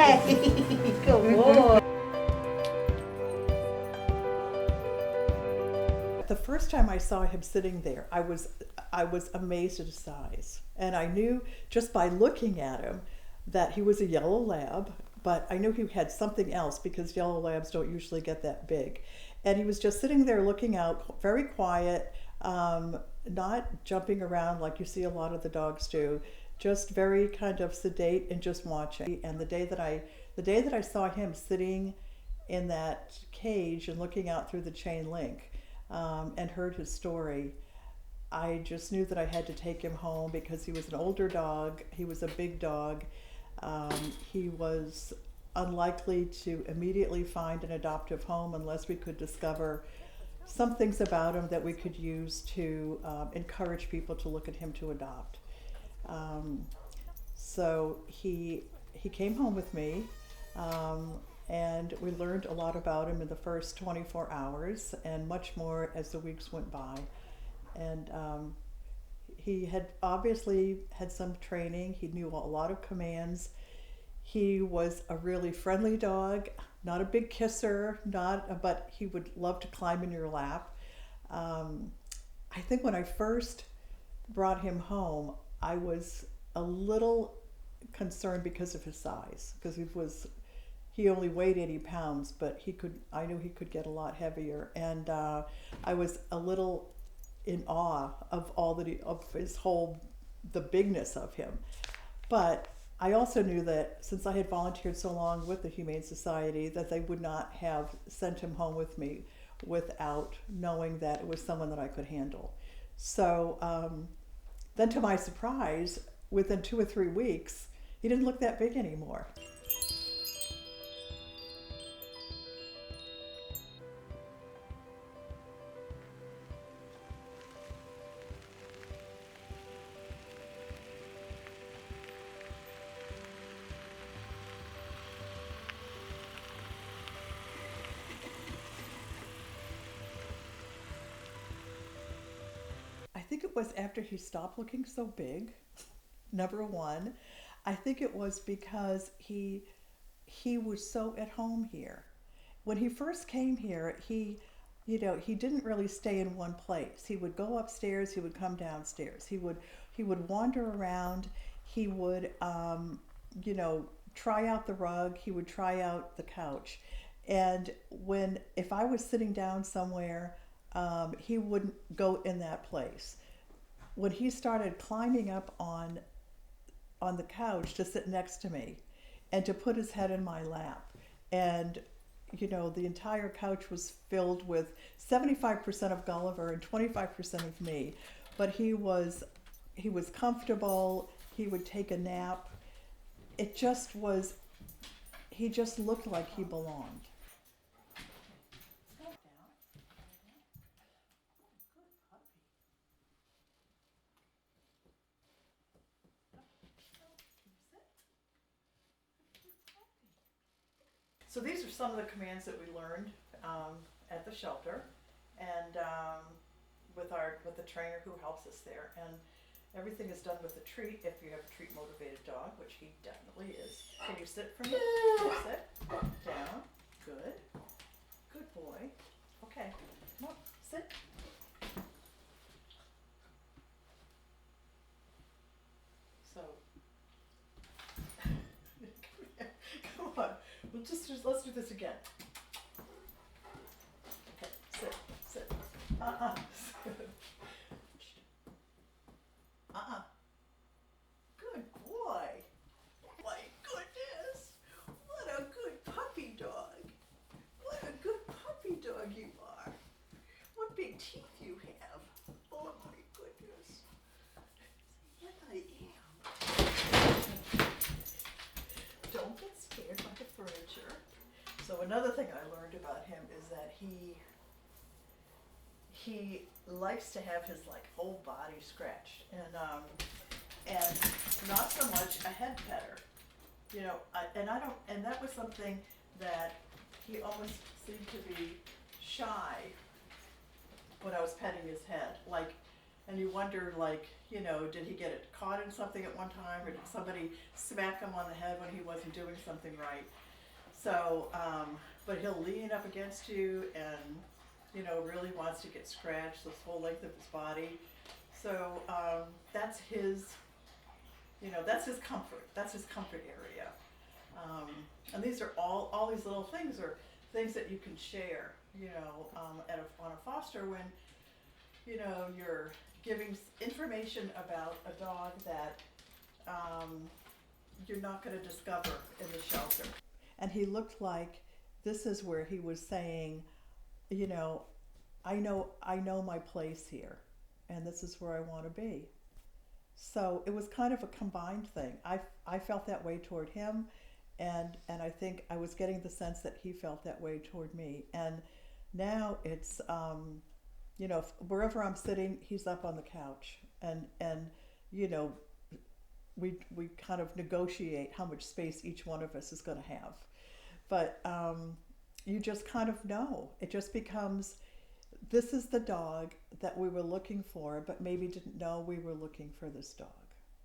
Yay! Good boy. The first time I saw him sitting there, I was amazed at his size. And I knew just by looking at him that he was a yellow lab, but I knew he had something else because yellow labs don't usually get that big. And he was just sitting there looking out, very quiet, not jumping around like you see a lot of the dogs do, just very kind of sedate and just watching. And the day that I saw him sitting in that cage and looking out through the chain link, and heard his story, I just knew that I had to take him home because he was an older dog. He was a big dog. He was unlikely to immediately find an adoptive home unless we could discover some things about him that we could use to encourage people to look at him to adopt. So he came home with me, and we learned a lot about him in the first 24 hours and much more as the weeks went by. And he had obviously had some training. He knew a lot of commands. He was a really friendly dog, not a big kisser, but he would love to climb in your lap. I think when I first brought him home, I was a little concerned because of his size, because he only weighed 80 pounds, but I knew he could get a lot heavier. And I was a little in awe of the bigness of him. But I also knew that since I had volunteered so long with the Humane Society, that they would not have sent him home with me without knowing that it was someone that I could handle. So then to my surprise, within 2 or 3 weeks, he didn't look that big anymore. I think it was after he stopped looking so big, number one. I think it was because he was so at home here. When he first came here, he didn't really stay in one place. He would go upstairs, he would come downstairs. He would wander around. He would try out the rug, he would try out the couch. And if I was sitting down somewhere, he wouldn't go in that place. When he started climbing up on the couch to sit next to me and to put his head in my lap, and the entire couch was filled with 75% of Gulliver and 25% of me, but he was comfortable. He would take a nap. He just looked like he belonged. So these are some of the commands that we learned at the shelter, and with the trainer who helps us there. And everything is done with a treat if you have a treat motivated dog, which he definitely is. Can you sit for me? Can you sit? Down. Good. Good boy. Okay. Come on. Sit. So come on. Let's do this again. Okay, sit. Uh-uh. Good boy. My goodness. What a good puppy dog. What a good puppy dog you are. What big teeth you have. Oh my goodness. Yes, I am. Don't get scared by the furniture. So another thing I learned about him is that he likes to have his whole body scratched, and not so much a head petter. And that was something that he almost seemed to be shy when I was petting his head. Like and you wonder, like, did he get it caught in something at one time, or did somebody smack him on the head when he wasn't doing something right? So, but he'll lean up against you and, really wants to get scratched this whole length of his body. So that's his, that's his comfort. That's his comfort area. And these are all these little things are things that you can share, on a foster when, you're giving information about a dog that you're not going to discover in the shelter. And he looked like this is where he was saying, I know my place here, and this is where I want to be. So it was kind of a combined thing. I felt that way toward him, and I think I was getting the sense that he felt that way toward me. And now it's wherever I'm sitting, he's up on the couch, and we kind of negotiate how much space each one of us is going to have. But you just kind of know. It just becomes, this is the dog that we were looking for, but maybe didn't know we were looking for this dog.